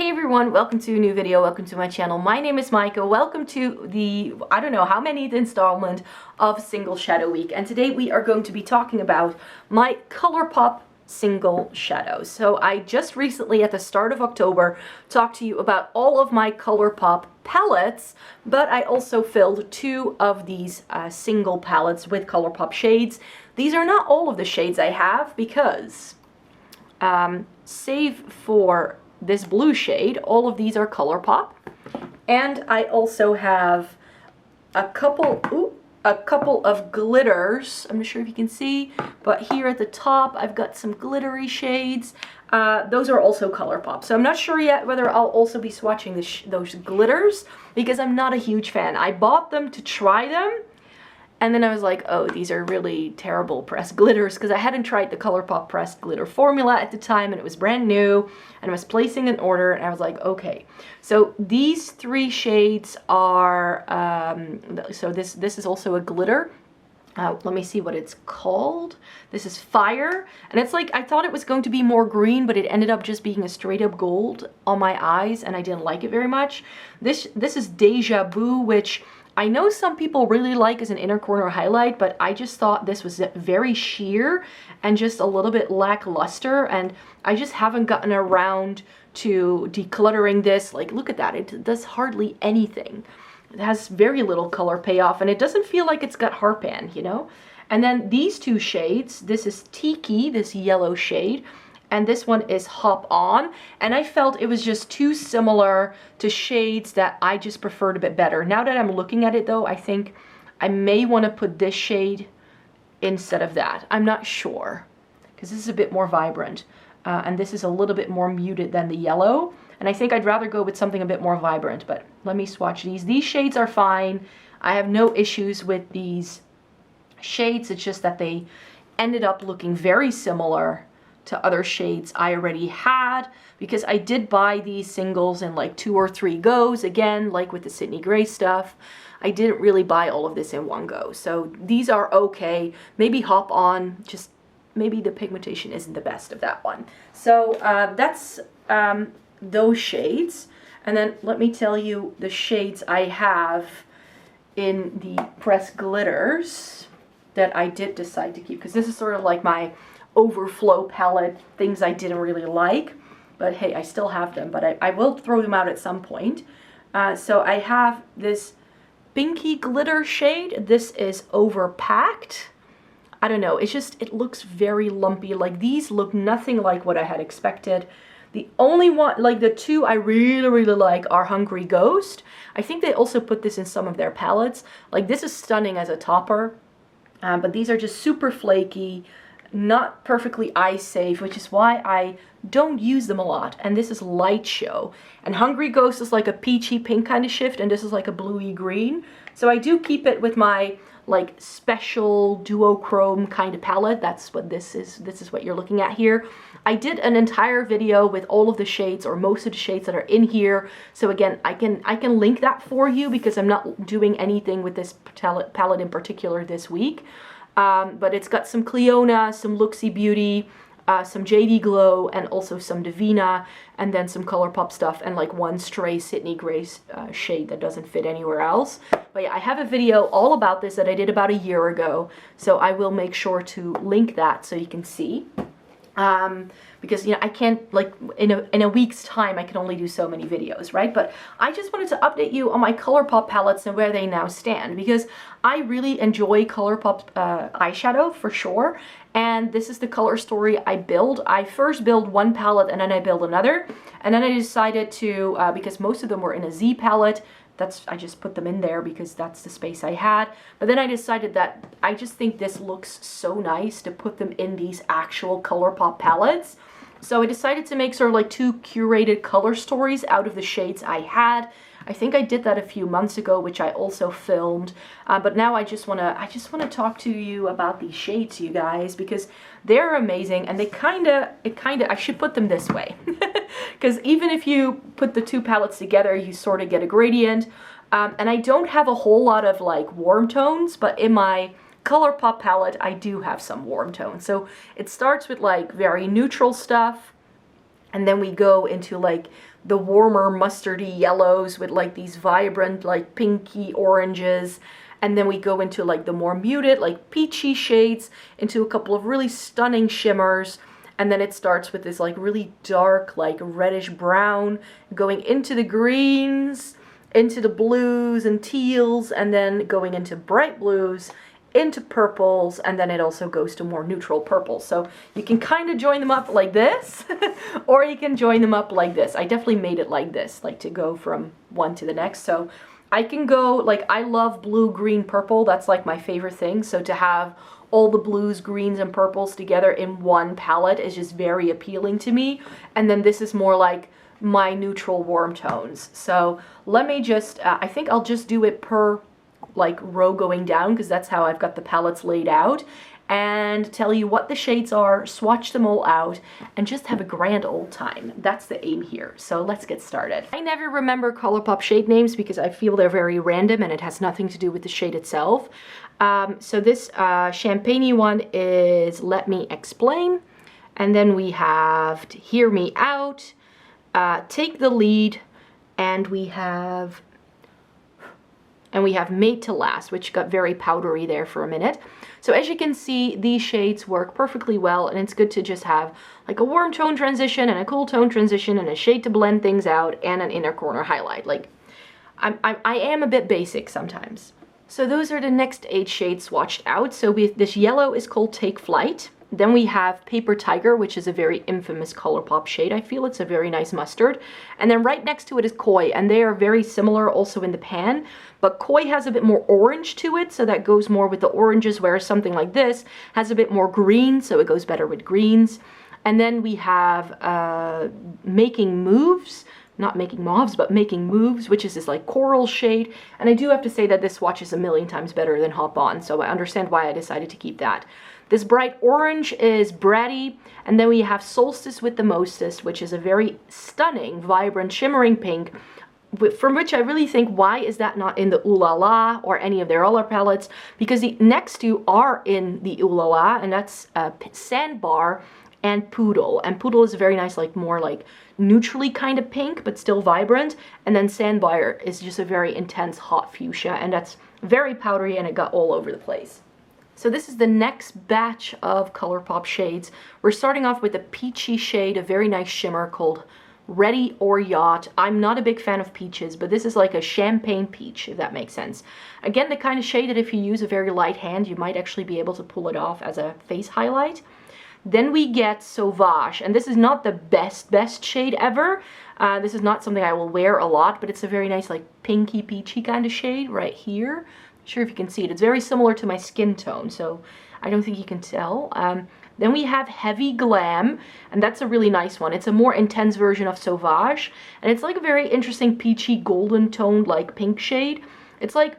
Hey everyone, welcome to a new video, welcome to my channel. My name is Maika, welcome to the, I don't know how many installment of Single Shadow Week. And today we are going to be talking about my Colourpop single shadows. So I just recently at the start of October talked to you about all of my Colourpop palettes, but I also filled two of these single palettes with Colourpop shades. These are not all of the shades I have because save for this blue shade, all of these are Colourpop. And I also have a couple of glitters. I'm not sure if you can see, but here at the top I've got some glittery shades. Those are also Colourpop. So I'm not sure yet whether I'll also be swatching those glitters because I'm not a huge fan. I bought them to try them, and then I was like, oh, these are really terrible pressed glitters, because I hadn't tried the Colourpop pressed glitter formula at the time, and it was brand new, and I was placing an order, and I was like, okay. So these three shades are, so this is also a glitter. Let me see what it's called. This is Fire, and it's like, I thought it was going to be more green, but it ended up just being a straight up gold on my eyes, and I didn't like it very much. This is Deja Vu, which I know some people really like as an inner corner highlight, but I just thought this was very sheer and just a little bit lackluster, and I just haven't gotten around to decluttering this. Like, look at that, it does hardly anything. It has very little color payoff, and it doesn't feel like it's got heartband, you know? And then these two shades, this is Tiki, this yellow shade, and this one is Hop On, and I felt it was just too similar to shades that I just preferred a bit better. Now that I'm looking at it though, I think I may want to put this shade instead of that. I'm not sure, because this is a bit more vibrant, and this is a little bit more muted than the yellow, and I think I'd rather go with something a bit more vibrant. But let me swatch these. These shades are fine. I have no issues with these shades. It's just that they ended up looking very similar to other shades I already had, because I did buy these singles in like 2 or 3 goes. Again, like with the Sydney Gray stuff, I didn't really buy all of this in one go. So these are okay. Maybe Hop On, just maybe the pigmentation isn't the best of that one. So that's those shades. And then let me tell you the shades I have in the pressed glitters that I did decide to keep, because this is sort of like my overflow palette, things I didn't really like, but hey, I still have them, but I will throw them out at some point. So I have this pinky glitter shade. This is Overpacked. I don't know, it's just, it looks very lumpy. Like, these look nothing like what I had expected. The only one, like the two I really like are Hungry Ghost. I think they also put this in some of their palettes. Like, this is stunning as a topper, but these are just super flaky, not perfectly eye safe, which is why I don't use them a lot. And this is Light Show, and Hungry Ghost is like a peachy pink kind of shift, and this is like a bluey green. So I do keep it with my like special duochrome kind of palette. That's what this is. This is what you're looking at here. I did an entire video with all of the shades, or most of the shades that are in here. So again, I can link that for you, because I'm not doing anything with this palette in particular this week. But it's got some Cleona, some Luxie Beauty, some JD Glow, and also some Divina, and then some Colourpop stuff, and like one stray Sydney Gray shade that doesn't fit anywhere else. But yeah, I have a video all about this that I did about a year ago, so I will make sure to link that so you can see. Because, you know, I can't, like, in a week's time, I can only do so many videos, right? But I just wanted to update you on my Colourpop palettes and where they now stand, because I really enjoy Colourpop eyeshadow for sure. And this is the color story I build. I first build one palette, and then I build another. And then I decided to, because most of them were in a Z palette, I just put them in there because that's the space I had. But then I decided that I just think this looks so nice to put them in these actual Colourpop palettes. So I decided to make sort of like 2 curated color stories out of the shades I had. I think I did that a few months ago, which I also filmed. But now I just wanna talk to you about these shades, you guys, because they're amazing, and I should put them this way, because even if you put the 2 palettes together, you sort of get a gradient. And I don't have a whole lot of like warm tones, but in my Colourpop palette, I do have some warm tones. So it starts with like very neutral stuff, and then we go into like the warmer mustardy yellows with like these vibrant like pinky oranges. And then we go into like the more muted, like peachy shades, into a couple of really stunning shimmers. And then it starts with this like really dark, like reddish brown, going into the greens, into the blues and teals, and then going into bright blues, into purples, and then it also goes to more neutral purples. So you can kind of join them up like this, or you can join them up like this. I definitely made it like this, like to go from one to the next. So I can go, like, I love blue, green, purple. That's like my favorite thing. So to have all the blues, greens, and purples together in one palette is just very appealing to me. And then this is more like my neutral warm tones. So let me just, I think I'll just do it per like row going down, because that's how I've got the palettes laid out, and tell you what the shades are, swatch them all out, and just have a grand old time. That's the aim here. So let's get started. I never remember Colourpop shade names because I feel they're very random and it has nothing to do with the shade itself. So this champagne one is Let Me Explain, and then we have Hear Me Out, Take the Lead, and we have Made to Last, which got very powdery there for a minute. So as you can see, these shades work perfectly well, and it's good to just have like a warm tone transition and a cool tone transition and a shade to blend things out and an inner corner highlight. Like, I am a bit basic sometimes. So those are the next 8 shades swatched out. So this yellow is called Take Flight. Then we have Paper Tiger, which is a very infamous Colourpop shade. I feel it's a very nice mustard. And then right next to it is Koi, and they are very similar also in the pan. But Koi has a bit more orange to it, so that goes more with the oranges, whereas something like this has a bit more green, so it goes better with greens. And then we have Making Moves. Not Making Mauves, but Making Moves, which is this like coral shade. And I do have to say that this swatch is a million times better than Hop On, so I understand why I decided to keep that. This bright orange is Bratty, and then we have Solstice with the Mostest, which is a very stunning, vibrant, shimmering pink, from which I really think, why is that not in the Ooh La La or any of their other palettes? Because the next two are in the Ooh La La, and that's Sandbar and Poodle. And Poodle is a very nice, like more like neutrally kind of pink, but still vibrant. And then Sandbar is just a very intense hot fuchsia, and that's very powdery, and it got all over the place. So this is the next batch of Colourpop shades. We're starting off with a peachy shade, a very nice shimmer called Ready or Yacht. I'm not a big fan of peaches, but this is like a champagne peach, if that makes sense. Again, the kind of shade that if you use a very light hand, you might actually be able to pull it off as a face highlight. Then we get Sauvage, and this is not the best shade ever. This is not something I will wear a lot, but it's a very nice like pinky peachy kind of shade right here. Sure if you can see it. It's very similar to my skin tone, so I don't think you can tell. Then we have Heavy Glam, and that's a really nice one. It's a more intense version of Sauvage, and it's like a very interesting peachy golden toned like pink shade. It's like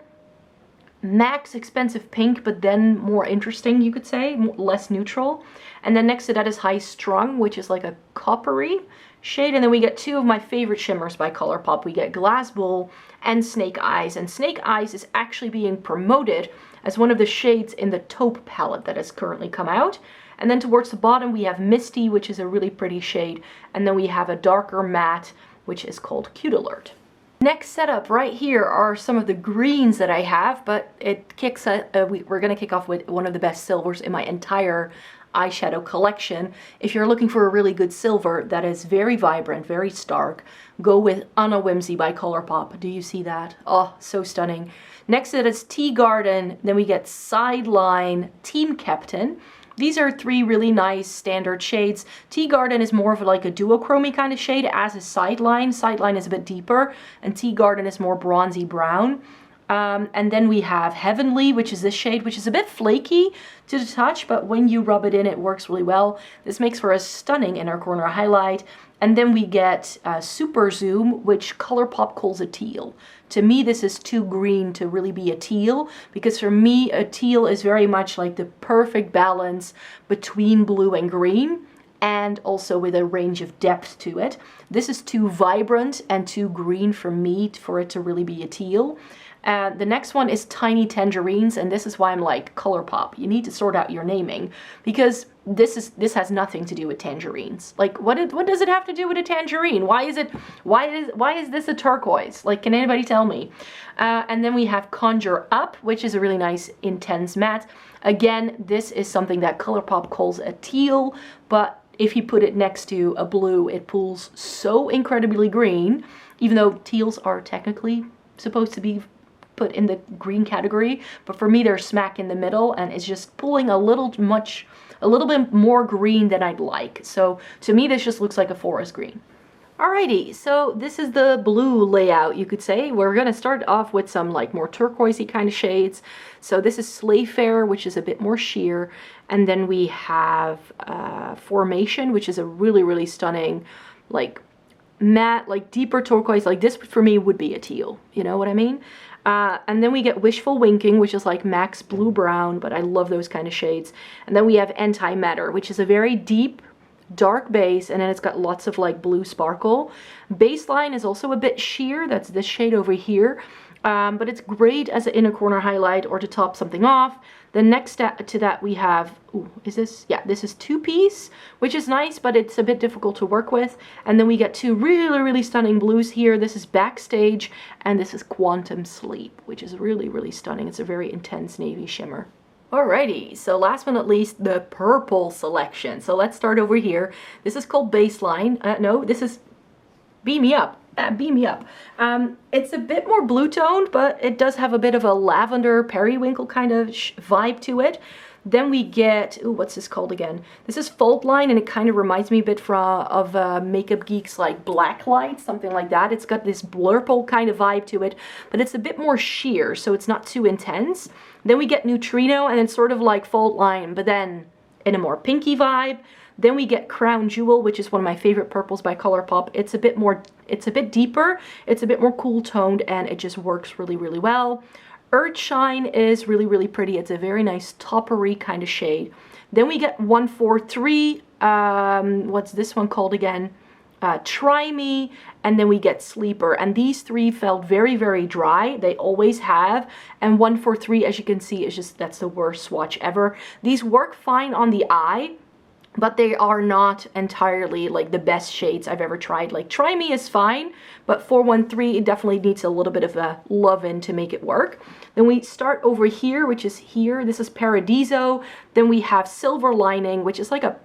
max expensive pink, but then more interesting, you could say, less neutral. And then next to that is High Strung, which is like a coppery shade. And then we get 2 of my favorite shimmers by Colourpop. We get Glass Bowl and Snake Eyes. And Snake Eyes is actually being promoted as one of the shades in the Taupe palette that has currently come out. And then towards the bottom we have Misty, which is a really pretty shade. And then we have a darker matte, which is called Cute Alert. Next setup right here are some of the greens that I have, but it kicks we're going to kick off with one of the best silvers in my entire eyeshadow collection. If you're looking for a really good silver that is very vibrant, very stark, go with Anna Whimsy by Colourpop. Do you see that? Oh, so stunning. Next to it is Tea Garden. Then we get Sideline, Team Captain. These are 3 really nice standard shades. Tea Garden is more of like a duochrome kind of shade, as is Sideline. Sideline is a bit deeper, and Tea Garden is more bronzy brown. And then we have Heavenly, which is this shade, which is a bit flaky to the touch, but when you rub it in, it works really well. This makes for a stunning inner corner highlight. And then we get Super Zoom, which Colourpop calls a teal. To me, this is too green to really be a teal, because for me, a teal is very much like the perfect balance between blue and green, and also with a range of depth to it. This is too vibrant and too green for me for it to really be a teal. The next one is Tiny Tangerines, and this is why I'm like, Colourpop, you need to sort out your naming, because this has nothing to do with tangerines. Like, what does it have to do with a tangerine? Why is this a turquoise? Like, can anybody tell me? And then we have Conjure Up, which is a really nice intense matte. Again, this is something that Colourpop calls a teal, but if you put it next to a blue, it pulls so incredibly green, even though teals are technically supposed to be put in the green category, but for me they're smack in the middle, and it's just pulling a little bit more green than I'd like. So to me this just looks like a forest green. Alrighty, so this is the blue layout, you could say. We're gonna start off with some like more turquoisey kind of shades. So this is Slayfair, which is a bit more sheer, and then we have Formation, which is a really stunning, like matte, like deeper turquoise. Like this for me would be a teal, you know what I mean? And then we get Wishful Winking, which is like Max Blue Brown, but I love those kind of shades. And then we have Antimatter, which is a very deep, dark base, and then it's got lots of like blue sparkle. Baseline is also a bit sheer, that's this shade over here, but it's great as an inner corner highlight or to top something off. The next step to that we have, ooh, is this? Yeah, this is Two Piece, which is nice, but it's a bit difficult to work with. And then we get two really stunning blues here. This is Backstage, and this is Quantum Sleep, which is really stunning. It's a very intense navy shimmer. Alrighty, so last but not least, the purple selection. So let's start over here. This is called Baseline. No, this is Beam Me Up. Beam Me Up. It's a bit more blue toned, but it does have a bit of a lavender periwinkle kind of vibe to it. Then we get, ooh, what's this called again? This is Fault Line, and it kind of reminds me a bit of Makeup Geek's like Black Light, something like that. It's got this blurple kind of vibe to it, but it's a bit more sheer, so it's not too intense. Then we get Neutrino, and it's sort of like Fault Line, but then in a more pinky vibe. Then we get Crown Jewel, which is one of my favorite purples by Colourpop. It's a bit deeper, it's a bit more cool toned, and it just works really well. Earthshine is really pretty. It's a very nice toppery kind of shade. Then we get 143, what's this one called again? Try Me, and then we get Sleeper. And these three felt very dry. They always have. And 143, as you can see, is just, that's the worst swatch ever. These work fine on the eye, but they are not entirely like the best shades I've ever tried. Like Try Me is fine, but 413, it definitely needs a little bit of a love-in to make it work. Then we start over here, which is here. This is Paradiso. Then we have Silver Lining, which is like a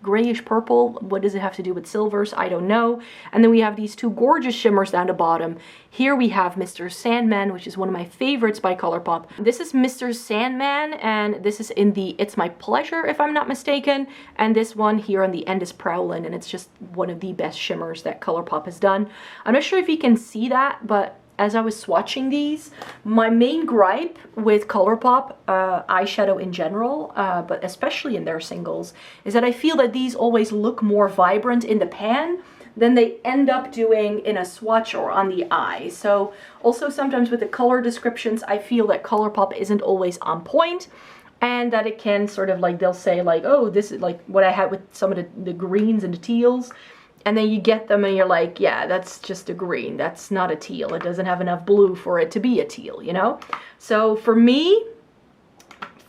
grayish purple. What does it have to do with silvers? I don't know. And then we have these two gorgeous shimmers down the bottom. Here we have Mr. Sandman, which is one of my favorites by Colourpop. This is Mr. Sandman, and this is in the It's My Pleasure, if I'm not mistaken. And this one here on the end is Prowlin, and it's just one of the best shimmers that Colourpop has done. I'm not sure if you can see that, but as I was swatching these, my main gripe with Colourpop eyeshadow in general, but especially in their singles, is that I feel that these always look more vibrant in the pan than they end up doing in a swatch or on the eye. So also sometimes with the color descriptions, I feel that Colourpop isn't always on point, and that it can sort of like, they'll say like, oh, this is like what I had with some of the greens and the teals. And then you get them and you're like, yeah, that's just a green. That's not a teal. It doesn't have enough blue for it to be a teal, you know? So for me,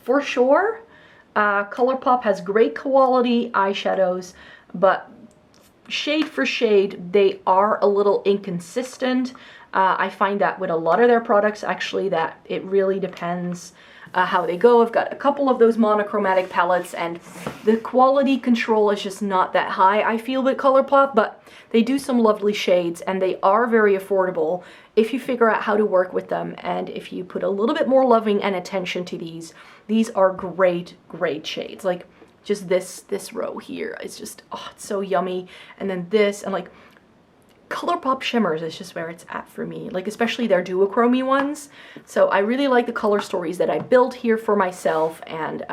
for sure, Colourpop has great quality eyeshadows, but shade for shade, they are a little inconsistent. I find that with a lot of their products, actually, that it really depends how they go. I've got a couple of those monochromatic palettes, and the quality control is just not that high, I feel, with Colourpop, but they do some lovely shades, and they are very affordable if you figure out how to work with them, and if you put a little bit more loving and attention to these. These are great shades. Like, just this row here is just, oh, it's so yummy. And then this, and like, Colourpop shimmers is just where it's at for me, like especially their duochrome ones. So I really like the color stories that I built here for myself, and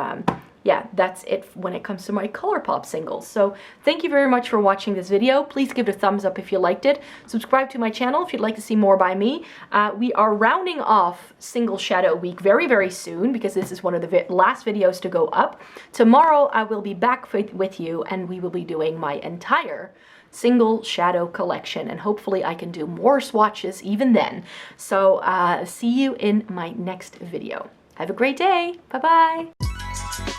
yeah, that's it when it comes to my Colourpop singles. So thank you very much for watching this video. Please give it a thumbs up if you liked it. Subscribe to my channel if you'd like to see more by me. We are rounding off Single Shadow Week very soon, because this is one of the last videos to go up. Tomorrow I will be back with you, and we will be doing my entire single shadow collection, and hopefully I can do more swatches even then. So see you in my next video. Have a great day. Bye bye.